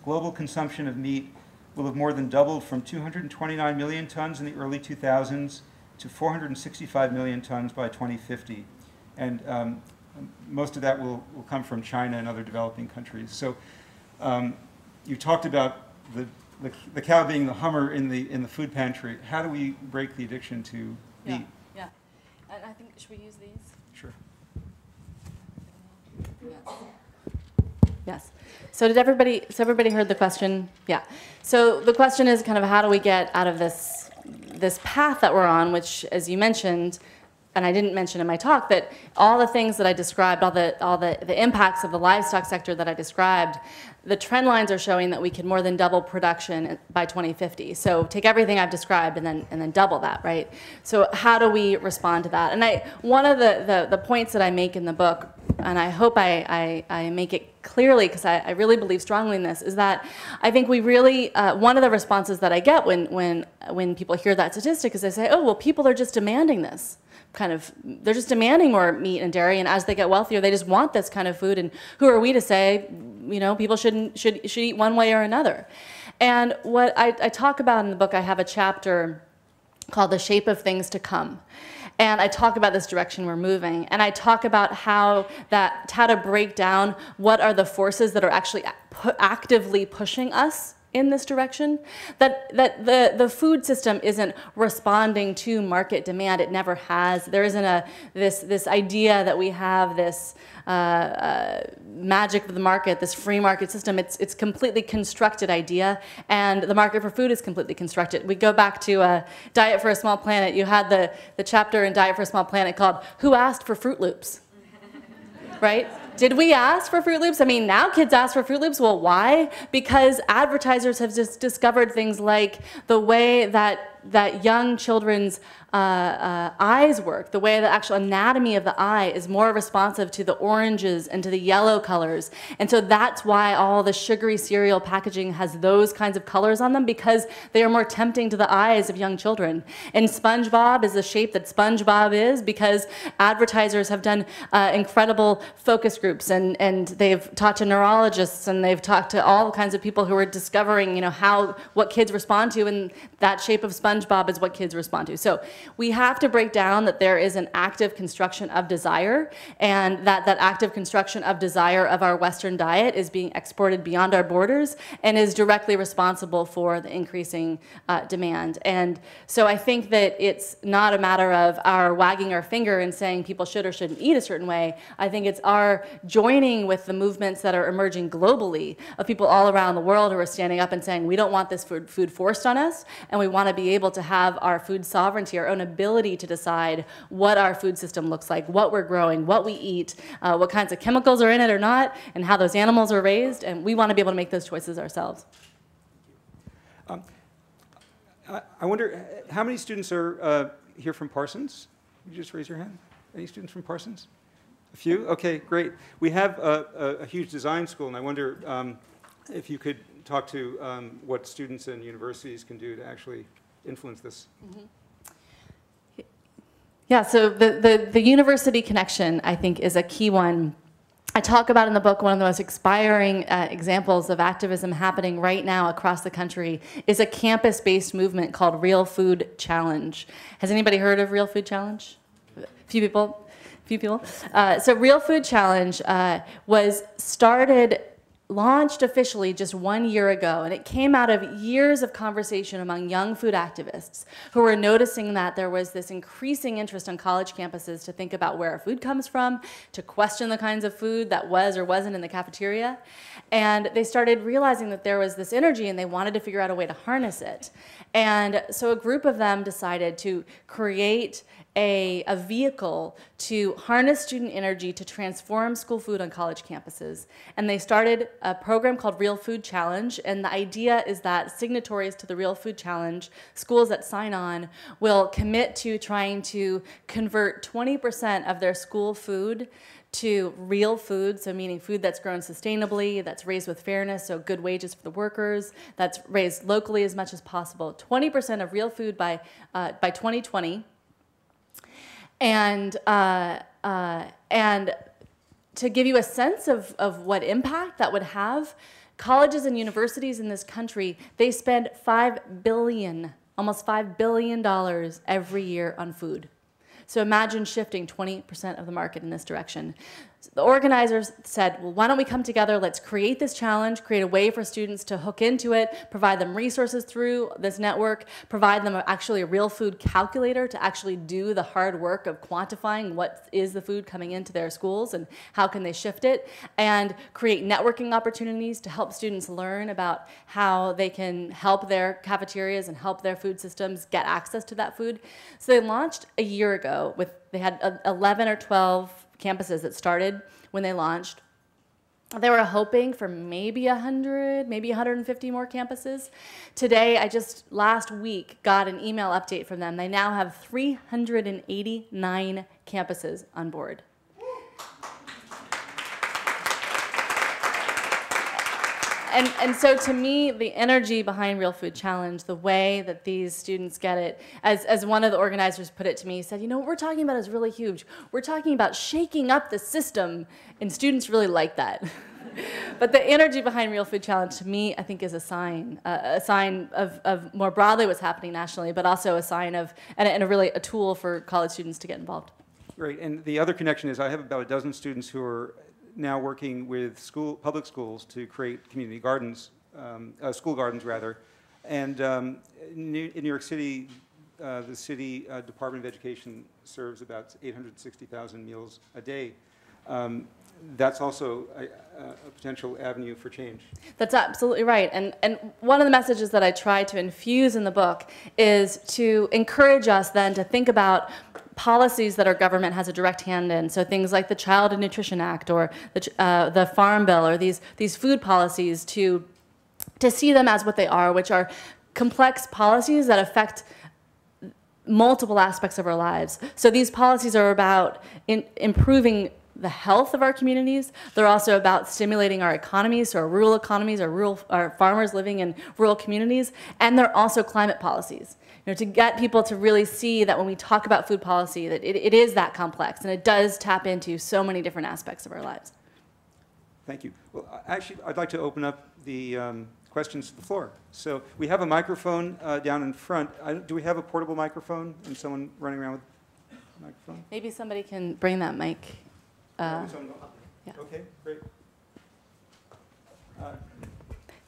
global consumption of meat will have more than doubled from 229 million tons in the early 2000s to 465 million tons by 2050. And most of that will come from China and other developing countries. So you talked about the cow being the Hummer in the food pantry. How do we break the addiction to meat? Yeah. And I think, should we use these? Sure. Yes. So everybody heard the question? Yeah. So the question is kind of how do we get out of this path that we're on, which, as you mentioned, and I didn't mention in my talk, that all the things that I described, all the impacts of the livestock sector that I described, the trend lines are showing that we can more than double production by 2050. So take everything I've described and then double that, right? So how do we respond to that? And one of the points that I make in the book, and I hope I make it clearly because I really believe strongly in this, is that I think we really, one of the responses that I get when people hear that statistic is they say, oh, well, people are just demanding this. They're just demanding more meat and dairy, and as they get wealthier, they just want this kind of food, and who are we to say, people should eat one way or another? And what I talk about in the book, I have a chapter called The Shape of Things to Come. And I talk about this direction we're moving, and I talk about how to break down what are the forces that are actually actively pushing us in this direction, that the food system isn't responding to market demand. It never has. There isn't this idea that we have this magic of the market, this free market system. It's completely constructed idea, and the market for food is completely constructed. We go back to Diet for a Small Planet. You had the chapter in Diet for a Small Planet called "Who Asked for Fruit Loops?" Right? Did we ask for Fruit Loops? I mean, now kids ask for Fruit Loops. Well, why? Because advertisers have just discovered things like the way that young children's eyes work, the way the actual anatomy of the eye is more responsive to the oranges and to the yellow colors. And so that's why all the sugary cereal packaging has those kinds of colors on them, because they are more tempting to the eyes of young children. And SpongeBob is the shape that SpongeBob is because advertisers have done incredible focus groups, and they've talked to neurologists, and they've talked to all kinds of people who are discovering, what kids respond to, and that shape of SpongeBob is what kids respond to. So we have to break down that there is an active construction of desire, and that active construction of desire of our Western diet is being exported beyond our borders and is directly responsible for the increasing demand. And so I think that it's not a matter of our wagging our finger and saying people should or shouldn't eat a certain way. I think it's our joining with the movements that are emerging globally of people all around the world who are standing up and saying we don't want this food forced on us, and we want to be able able to have our food sovereignty, our own ability to decide what our food system looks like, what we're growing, what we eat, what kinds of chemicals are in it or not, and how those animals are raised, and we want to be able to make those choices ourselves. I wonder, how many students are here from Parsons? Would you just raise your hand? Any students from Parsons? A few? Okay, great. We have a huge design school, and I wonder if you could talk to what students and universities can do to actually influence this. Mm-hmm. Yeah, so the university connection, I think, is a key one. I talk about in the book one of the most inspiring examples of activism happening right now across the country is a campus-based movement called Real Food Challenge. Has anybody heard of Real Food Challenge? A few people? So Real Food Challenge was launched officially just 1 year ago, and it came out of years of conversation among young food activists who were noticing that there was this increasing interest on college campuses to think about where our food comes from, to question the kinds of food that was or wasn't in the cafeteria. And they started realizing that there was this energy and they wanted to figure out a way to harness it. And so a group of them decided to create a vehicle to harness student energy to transform school food on college campuses. And they started a program called Real Food Challenge, and the idea is that signatories to the Real Food Challenge, schools that sign on, will commit to trying to convert 20% of their school food to real food, so meaning food that's grown sustainably, that's raised with fairness, so good wages for the workers, that's raised locally as much as possible. 20% of real food by 2020. And to give you a sense of what impact that would have, colleges and universities in this country, they spend almost $5 billion every year on food. So imagine shifting 20% of the market in this direction. So the organizers said, well, why don't we come together, let's create this challenge, create a way for students to hook into it, provide them resources through this network, provide them actually a real food calculator to actually do the hard work of quantifying what is the food coming into their schools and how can they shift it, and create networking opportunities to help students learn about how they can help their cafeterias and help their food systems get access to that food. So they launched a year ago they had 11 or 12 campuses that started when they launched. They were hoping for maybe 100, maybe 150 more campuses. Today, last week, got an email update from them. They now have 389 campuses on board. And so to me, the energy behind Real Food Challenge, the way that these students get it, as one of the organizers put it to me, he said, you know, what we're talking about is really huge. We're talking about shaking up the system, and students really like that. But the energy behind Real Food Challenge, to me, I think is a sign of more broadly what's happening nationally, but also a sign of, and really a tool for college students to get involved. Great, and the other connection is I have about a dozen students who are now working with public schools to create community gardens, school gardens rather. And in New York City, the city Department of Education serves about 860,000 meals a day. That's also a potential avenue for change. That's absolutely right. And one of the messages that I try to infuse in the book is to encourage us then to think about policies that our government has a direct hand in. So things like the Child and Nutrition Act or the Farm Bill or these food policies to see them as what they are, which are complex policies that affect multiple aspects of our lives. So these policies are about improving the health of our communities. They're also about stimulating our economies, so our rural economies, our farmers living in rural communities, and they're also climate policies. You know, to get people to really see that when we talk about food policy, that it is that complex, and it does tap into so many different aspects of our lives. Thank you. Well, actually, I'd like to open up the questions to the floor. So we have a microphone down in front. Do we have a portable microphone and someone running around with a microphone? Maybe somebody can bring that mic. Yeah. Okay, great.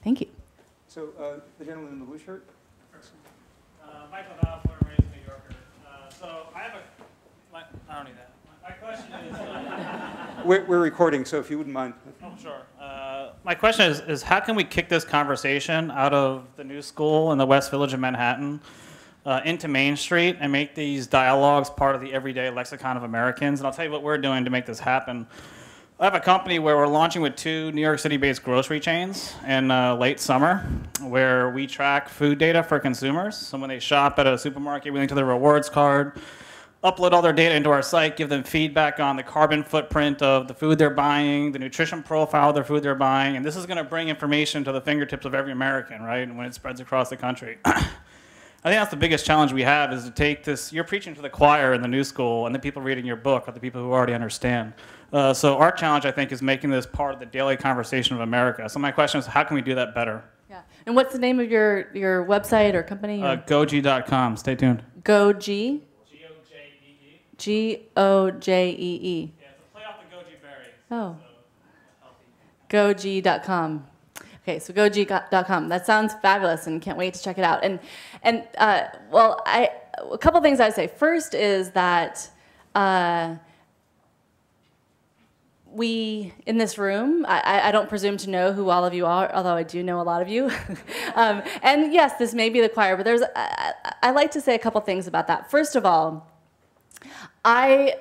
Thank you. So the gentleman in the blue shirt. Michael Knopf, born and raised New Yorker. So I have I don't need that. My question is... We're recording, so if you wouldn't mind. Oh, sure. My question is how can we kick this conversation out of the new school in the West Village of Manhattan into Main Street and make these dialogues part of the everyday lexicon of Americans. And I'll tell you what we're doing to make this happen. I have a company where we're launching with 2 New York City-based grocery chains in late summer, where we track food data for consumers. So when they shop at a supermarket, we link to their rewards card, upload all their data into our site, give them feedback on the carbon footprint of the food they're buying, the nutrition profile of their food they're buying, and this is going to bring information to the fingertips of every American, right, when it spreads across the country. I think that's the biggest challenge we have, is to take this, you're preaching to the choir in the new school, and the people reading your book are the people who already understand. So our challenge, I think, is making this part of the daily conversation of America. So my question is, how can we do that better? Yeah. And what's the name of your website or company? Goji.com. Stay tuned. Goji? G-O-J-E-E. G-O-J-E-E. Yeah, it's a play off the goji berry. Oh. Goji.com. Okay, so goji.com. That sounds fabulous, and can't wait to check it out. Well, a couple things I'd say. First is that we, in this room, I don't presume to know who all of you are, although I do know a lot of you. And yes, this may be the choir, but I like to say a couple things about that. First of all, I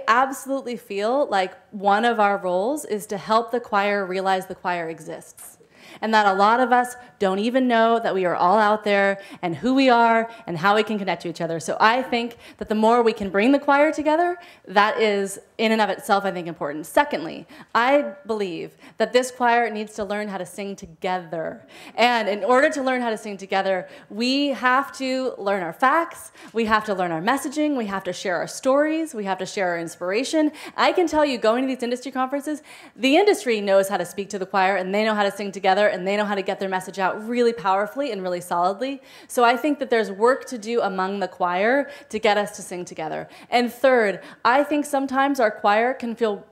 absolutely feel like one of our roles is to help the choir realize the choir exists, and that a lot of us don't even know that we are all out there and who we are and how we can connect to each other. So I think that the more we can bring the choir together, that is in and of itself, I think, important. Secondly, I believe that this choir needs to learn how to sing together. And in order to learn how to sing together, we have to learn our facts, we have to learn our messaging, we have to share our stories, we have to share our inspiration. I can tell you, going to these industry conferences, the industry knows how to speak to the choir, and they know how to sing together, and they know how to get their message out really powerfully and really solidly. So I think that there's work to do among the choir to get us to sing together. And third, I think sometimes our choir can feel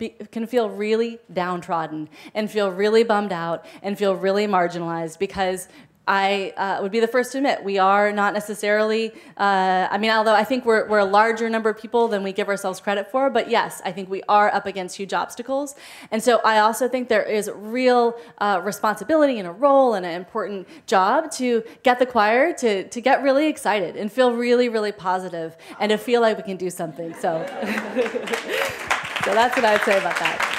really downtrodden and feel really bummed out and feel really marginalized, because I would be the first to admit we are not necessarily, I mean, although I think we're a larger number of people than we give ourselves credit for, but yes, I think we are up against huge obstacles. And so I also think there is real responsibility and a role and an important job to get the choir to get really excited and feel really, really positive and to feel like we can do something. So, so that's what I would say about that.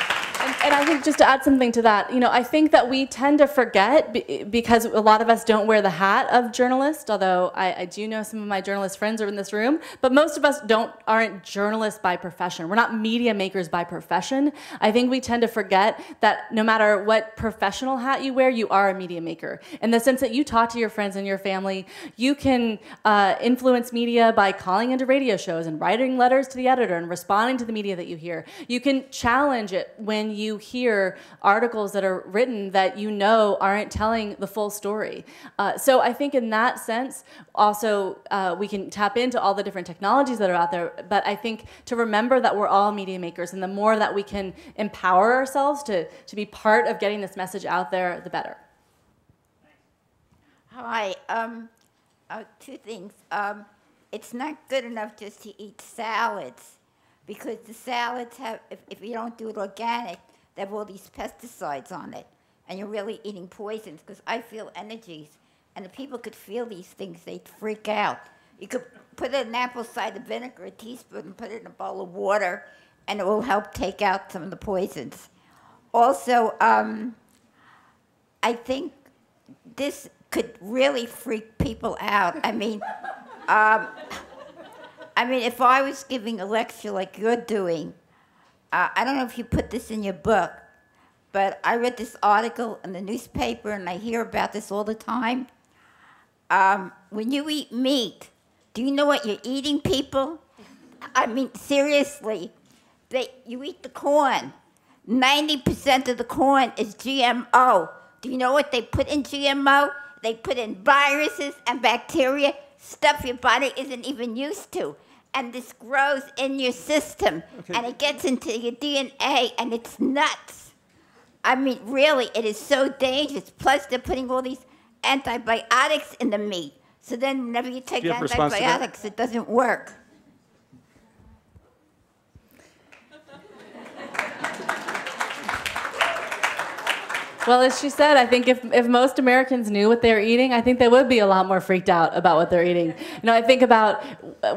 And I think just to add something to that, I think that we tend to forget, because a lot of us don't wear the hat of journalist, although I do know some of my journalist friends are in this room, but most of us aren't journalists by profession. We're not media makers by profession. I think we tend to forget that no matter what professional hat you wear, you are a media maker. In the sense that you talk to your friends and your family, you can influence media by calling into radio shows and writing letters to the editor and responding to the media that you hear. You can challenge it when you hear articles that are written that aren't telling the full story. So I think in that sense, also we can tap into all the different technologies that are out there, but I think to remember that we're all media makers, and the more that we can empower ourselves to be part of getting this message out there, the better. Hi, 2 things. It's not good enough just to eat salads, because the salads have, if you don't do it organic, they have all these pesticides on it, and you're really eating poisons, because I feel energies, and if people could feel these things, they'd freak out. You could put it in apple cider vinegar, a teaspoon, and put it in a bowl of water, and it will help take out some of the poisons. Also, I think this could really freak people out. I mean, if I was giving a lecture like you're doing, I don't know if you put this in your book, but I read this article in the newspaper, and I hear about this all the time. When you eat meat, do you know what you're eating, people? I mean, seriously, you eat the corn. 90% of the corn is GMO. Do you know what they put in GMO? They put in viruses and bacteria, stuff your body isn't even used to. And this grows in your system, and it gets into your DNA, and it's nuts. I mean, really, it is so dangerous. Plus, they're putting all these antibiotics in the meat. So then whenever you take antibiotics, it doesn't work. Well, as she said, I think if most Americans knew what they were eating, I think they would be a lot more freaked out about what they're eating. You know, I think about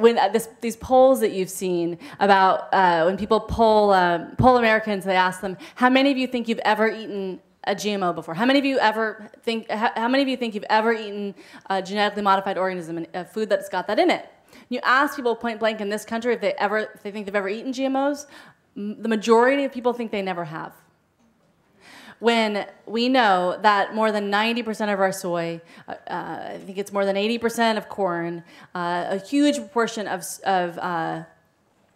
when these polls that you've seen about when people poll Americans, they ask them, how many of you think you've ever eaten a GMO before? How many of you how many of you think you've ever eaten a genetically modified organism, a food that's got that in it? You ask people point blank in this country if they think they've ever eaten GMOs, the majority of people think they never have. When we know that more than 90% of our soy, I think it's more than 80% of corn, a huge proportion of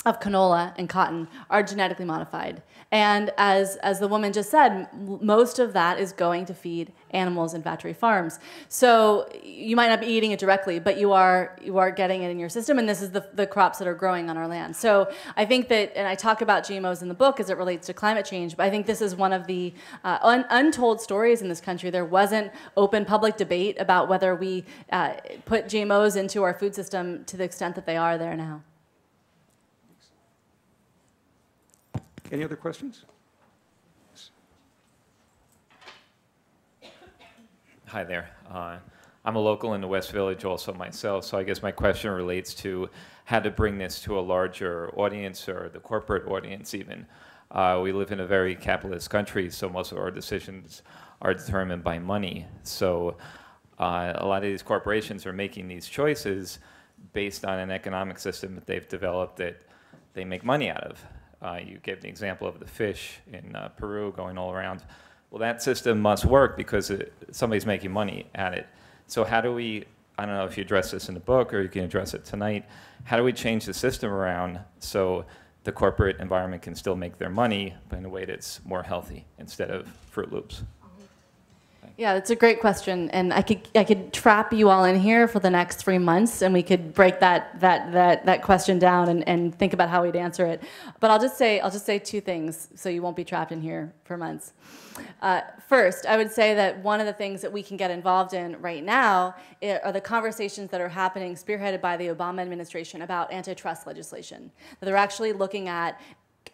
canola and cotton are genetically modified. And as the woman just said, most of that is going to feed animals in factory farms. So you might not be eating it directly, but you are getting it in your system, and this is the crops that are growing on our land. So I think that, and I talk about GMOs in the book as it relates to climate change, but I think this is one of the untold stories in this country. There wasn't open public debate about whether we put GMOs into our food system to the extent that they are there now. Any other questions? Hi there. I'm a local in the West Village also myself, so I guess my question relates to how to bring this to a larger audience, or the corporate audience even. We live in a very capitalist country, so most of our decisions are determined by money. So a lot of these corporations are making these choices based on an economic system that they've developed that they make money out of. You gave the example of the fish in Peru going all around. Well, that system must work because somebody's making money at it. So how do we, I don't know if you address this in the book or you can address it tonight, how do we change the system around so the corporate environment can still make their money, but in a way that's more healthy instead of Fruit Loops? Yeah, that's a great question, and I could trap you all in here for the next 3 months, and we could break that question down and think about how we'd answer it. But I'll just say two things, so you won't be trapped in here for months. First, I would say that one of the things that we can get involved in right now are the conversations that are happening, spearheaded by the Obama administration, about antitrust legislation. That they're actually looking at,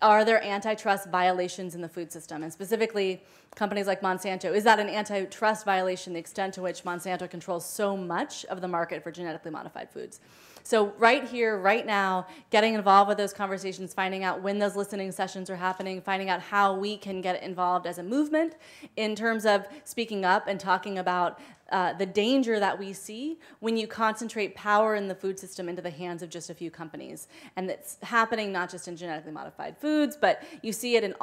are there antitrust violations in the food system? And specifically, companies like Monsanto, is that an antitrust violation, the extent to which Monsanto controls so much of the market for genetically modified foods? So right here, right now, getting involved with those conversations, finding out when those listening sessions are happening, finding out how we can get involved as a movement in terms of speaking up and talking about the danger that we see when you concentrate power in the food system into the hands of just a few companies. And it's happening not just in genetically modified foods, but you see it in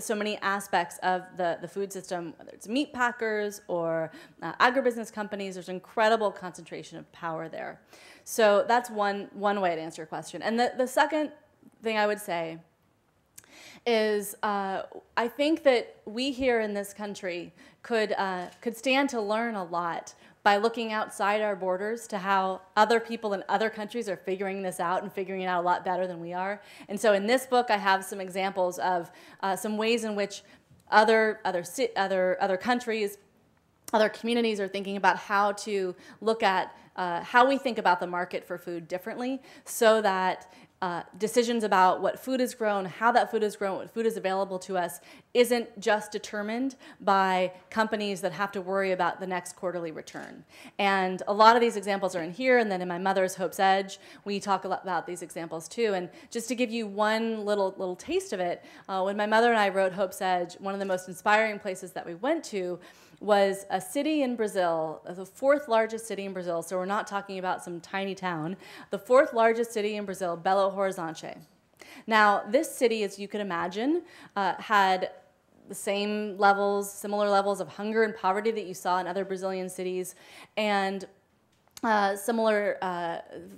so many aspects of the food system, whether it's meat packers or agribusiness companies. There's incredible concentration of power there. So that's one way to answer your question. And the second thing I would say is I think that we here in this country could stand to learn a lot by looking outside our borders to how other people in other countries are figuring this out and figuring it out a lot better than we are. And so in this book, I have some examples of some ways in which other countries, other communities are thinking about how to look at how we think about the market for food differently, so that decisions about what food is grown, how that food is grown, what food is available to us isn't just determined by companies that have to worry about the next quarterly return. And a lot of these examples are in here, and then in my mother's Hope's Edge, we talk a lot about these examples too. And just to give you one little taste of it, when my mother and I wrote Hope's Edge, one of the most inspiring places that we went to was a city in Brazil, the 4th largest city in Brazil, so we're not talking about some tiny town, the 4th largest city in Brazil, Belo Horizonte. Now, this city, as you could imagine, had the similar levels of hunger and poverty that you saw in other Brazilian cities, and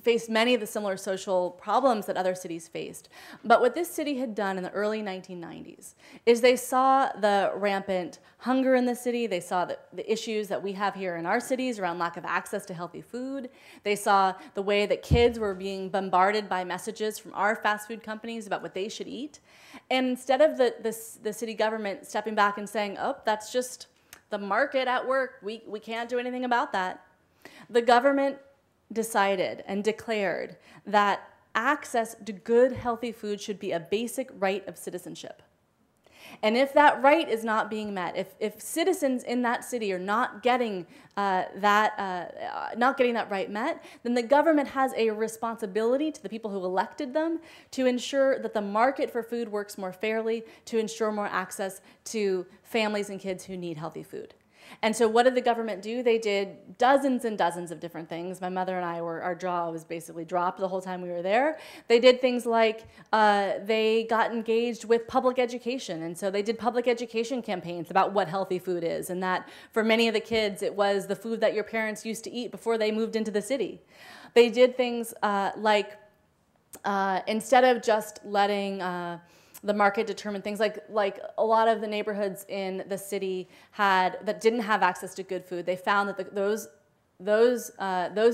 faced many of the similar social problems that other cities faced. But what this city had done in the early 1990s is they saw the rampant hunger in the city. They saw the issues that we have here in our cities around lack of access to healthy food. They saw the way that kids were being bombarded by messages from our fast food companies about what they should eat. And instead of the city government stepping back and saying, oh, that's just the market at work, we can't do anything about that, the government decided and declared that access to good, healthy food should be a basic right of citizenship. And if that right is not being met, if citizens in that city are not getting that right met, then the government has a responsibility to the people who elected them to ensure that the market for food works more fairly, to ensure more access to families and kids who need healthy food. And so what did the government do? They did dozens and dozens of different things. My mother and I our jaw was basically dropped the whole time we were there. They did things like they got engaged with public education. And so they did public education campaigns about what healthy food is, and that for many of the kids, it was the food that your parents used to eat before they moved into the city. They did things like instead of just letting the market determined things, like a lot of the neighborhoods in the city that didn't have access to good food. They found that those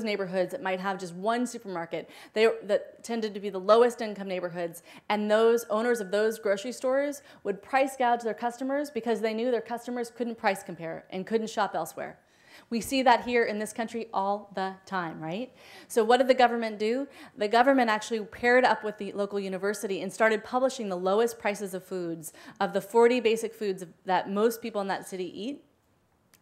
neighborhoods that might have just one supermarket, that tended to be the lowest income neighborhoods, and those owners of those grocery stores would price gouge their customers because they knew their customers couldn't price compare and couldn't shop elsewhere. We see that here in this country all the time, right? So what did the government do? The government actually paired up with the local university and started publishing the lowest prices of foods, of the 40 basic foods that most people in that city eat.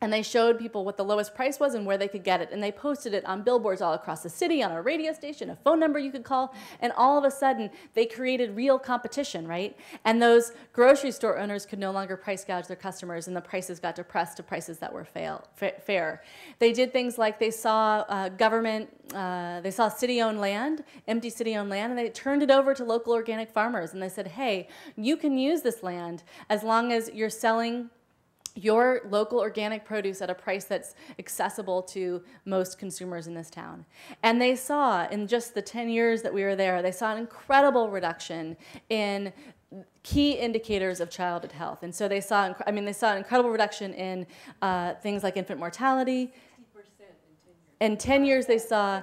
And they showed people what the lowest price was and where they could get it. And they posted it on billboards all across the city, on a radio station, a phone number you could call. And all of a sudden, they created real competition, right? And those grocery store owners could no longer price gouge their customers, and the prices got depressed to prices that were fair. They did things like they saw they saw city-owned land, empty city-owned land, and they turned it over to local organic farmers. And they said, hey, you can use this land as long as you're selling your local organic produce at a price that's accessible to most consumers in this town. And they saw, in just the 10 years that we were there, they saw an incredible reduction in key indicators of childhood health. And so they saw, they saw an incredible reduction in things like infant mortality. 60% in 10 years they saw 60%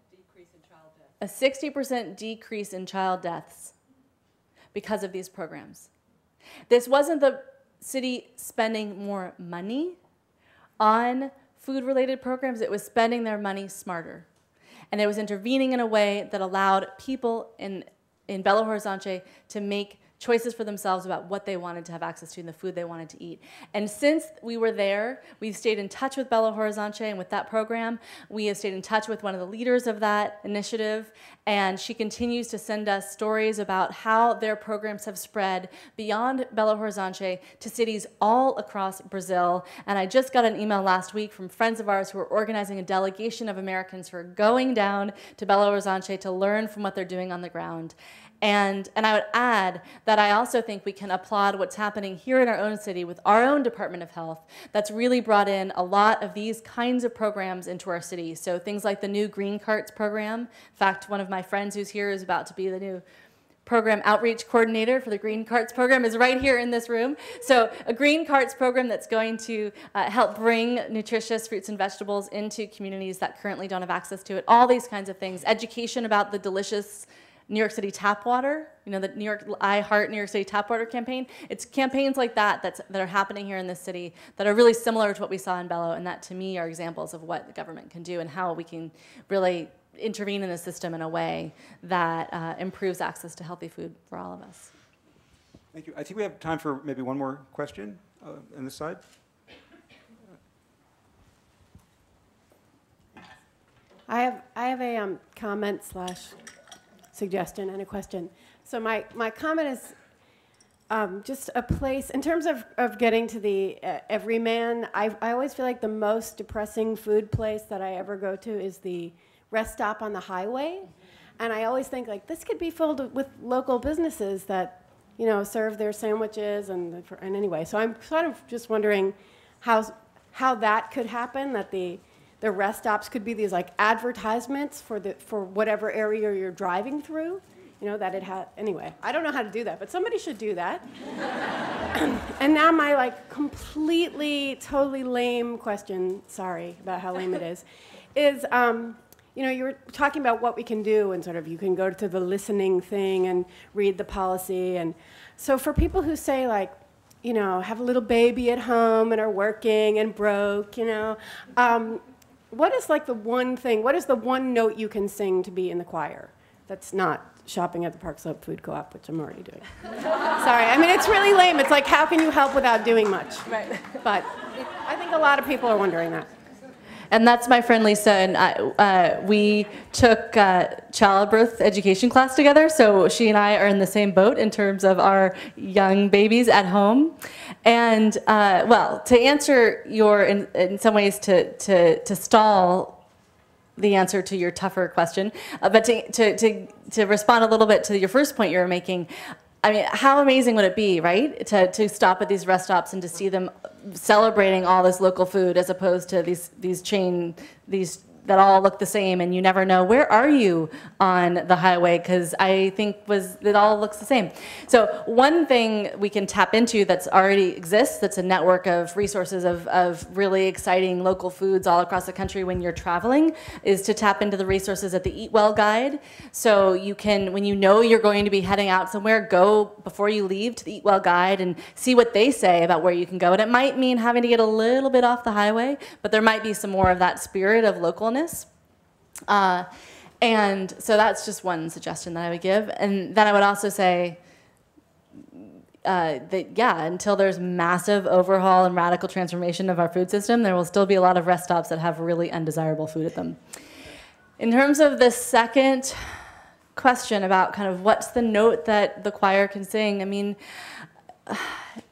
decrease in child deaths. A 60% decrease in child deaths because of these programs. This wasn't the city spending more money on food-related programs. It was spending their money smarter. And it was intervening in a way that allowed people in Belo Horizonte to make choices for themselves about what they wanted to have access to and the food they wanted to eat. And since we were there, we've stayed in touch with Belo Horizonte and with that program. We have stayed in touch with one of the leaders of that initiative, and she continues to send us stories about how their programs have spread beyond Belo Horizonte to cities all across Brazil. And I just got an email last week from friends of ours who are organizing a delegation of Americans who are going down to Belo Horizonte to learn from what they're doing on the ground. And I would add that I also think we can applaud what's happening here in our own city with our own Department of Health that's really brought in a lot of these kinds of programs into our city. So things like the new Green Carts program. In fact, one of my friends who's here is about to be the new program outreach coordinator for the Green Carts program is right here in this room. So a Green Carts program that's going to help bring nutritious fruits and vegetables into communities that currently don't have access to it. All these kinds of things. Education about the delicious New York City tap water, the I Heart New York City tap water campaign. It's campaigns like that are happening here in this city that are really similar to what we saw in Belo, and that to me are examples of what the government can do and how we can really intervene in the system in a way that improves access to healthy food for all of us. Thank you. I think we have time for maybe one more question on this side. I have a comment / suggestion and a question. So my comment is just a place, in terms of getting to the everyman, I always feel like the most depressing food place that I ever go to is the rest stop on the highway. And I always think, like, this could be filled with local businesses that, serve their sandwiches and anyway. So I'm sort of just wondering how that could happen, that the rest stops could be these like advertisements for whatever area you're driving through, that it had. Anyway, I don't know how to do that, but somebody should do that. And now my completely, totally lame question, sorry about how lame it is you were talking about what we can do, and sort of you can go to the listening thing and read the policy. And so for people who say have a little baby at home and are working and broke, what is the one thing, what is the one note you can sing to be in the choir that's not shopping at the Park Slope Food Co-op, which I'm already doing. Sorry, I mean, it's really lame. It's like, how can you help without doing much? Right. But I think a lot of people are wondering that. And that's my friend Lisa, and we took childbirth education class together, so she and I are in the same boat in terms of our young babies at home. And, well, to answer your, in some ways, to stall the answer to your tougher question, but to respond a little bit to your first point you were making, I mean, how amazing would it be, right, to stop at these rest stops and to see them celebrating all this local food as opposed to these that all look the same, and you never know where are you on the highway, because I think it all looks the same. So one thing we can tap into that's already exists, that's a network of resources of really exciting local foods all across the country when you're traveling, is to tap into the resources at the Eat Well Guide. So you can, when you know you're going to be heading out somewhere, go before you leave to the Eat Well Guide and see what they say about where you can go. And it might mean having to get a little bit off the highway, but there might be some more of that spirit of localness. And so that's just one suggestion that I would give. And then I would also say that, yeah, until there's massive overhaul and radical transformation of our food system, there will still be a lot of rest stops that have really undesirable food at them. In terms of the second question about kind of what's the note that the choir can sing, I mean,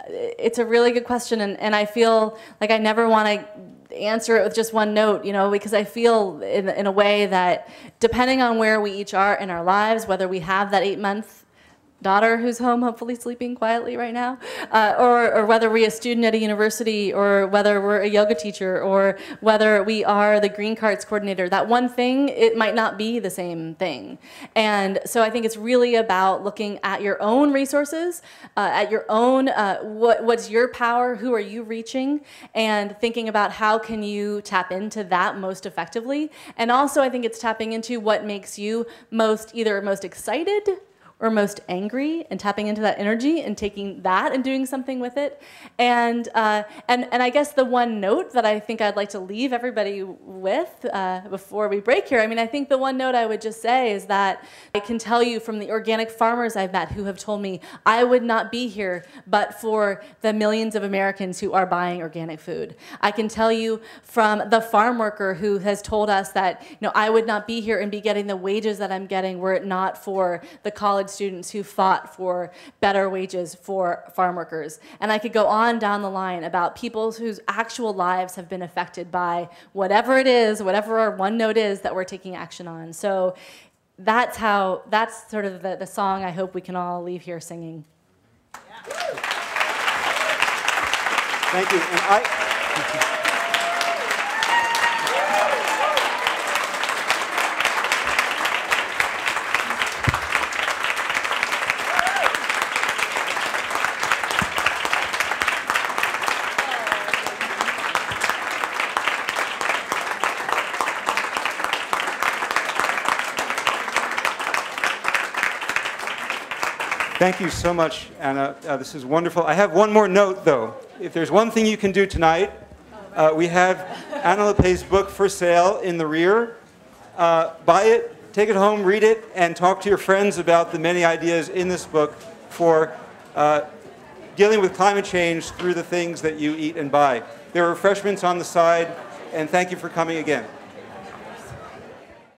it's a really good question, and I feel like I never want to answer it with just one note, you know, because I feel in a way that depending on where we each are in our lives, whether we have that 8-month daughter who's home hopefully sleeping quietly right now, or whether we're a student at a university, or whether we're a yoga teacher, or whether we are the green carts coordinator, that one thing, it might not be the same thing. And so I think it's really about looking at your own resources, at your own, what's your power, who are you reaching, and thinking about how can you tap into that most effectively. And also I think it's tapping into what makes you either most excited or most angry, and tapping into that energy and taking that and doing something with it. And I guess the one note that I think I'd like to leave everybody with before we break here, I mean, I think the one note I would just say is that I can tell you from the organic farmers I've met who have told me I would not be here but for the millions of Americans who are buying organic food. I can tell you from the farm worker who has told us that, you know, I would not be here and be getting the wages that I'm getting were it not for the college students who fought for better wages for farm workers. And I could go on down the line about people whose actual lives have been affected by whatever it is, whatever our one note is that we're taking action on. So that's sort of the song I hope we can all leave here singing. Yeah. Thank you. And thank you so much, Anna. This is wonderful. I have one more note, though. If there's one thing you can do tonight, we have Anna Lappé's book for sale in the rear. Buy it, take it home, read it, and talk to your friends about the many ideas in this book for dealing with climate change through the things that you eat and buy. There are refreshments on the side, and thank you for coming again.